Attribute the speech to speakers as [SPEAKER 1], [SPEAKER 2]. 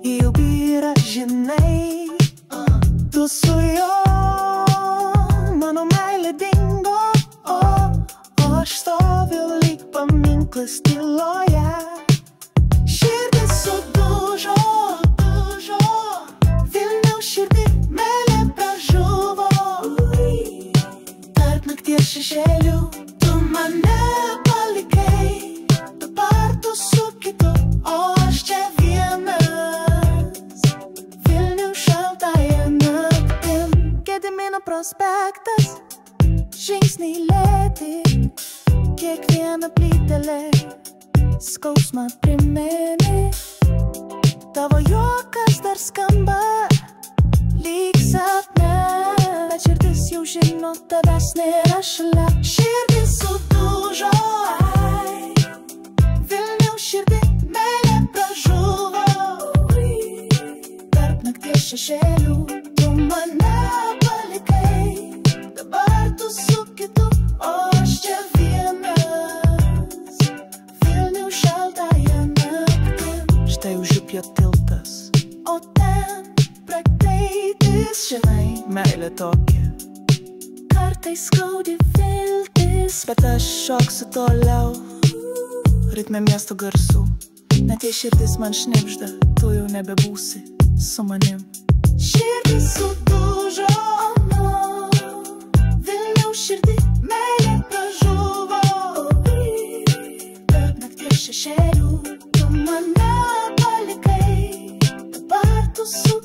[SPEAKER 1] jau byra, žinai, tu su juo, mano meilė dingo, o aš stoviu lyg paminklas tyloje. Širdis sudužo, Vilniaus širdį meilė pražuvo. Tarp nakties šešėlių tu mane palikai, dabar tu su kitu, o aš čia vienas. Vilniaus šaltąją naktim, Gedimino prospektas, žingsniai lėti, kiekviena plytelė skausmą primeni. Tavo juokas dar skamba lyg sapne, bet širdis jau žino, tavęs nėra šalia. Širdis sudužo, Vilniaus širdį meilė pražuvo. Tarp nakties šešėlių tu mane palikai, dabar tu su kitu, o aš čia vienas. Vilniaus šaltąją naktim, štai užupio tiltas, o ten prakeitis, žinai, meilė tokia. Kartais skaudi viltis, bet aš šoksiu toliau, ritme miesto garsų. Net jei širdis man šnibžda, tu jau nebebūsi su manim. Širdis sudužo, Vilniaus širdį meilė pražuvo. Tarp nakties šešėlių tu mane palikai, dabar tu su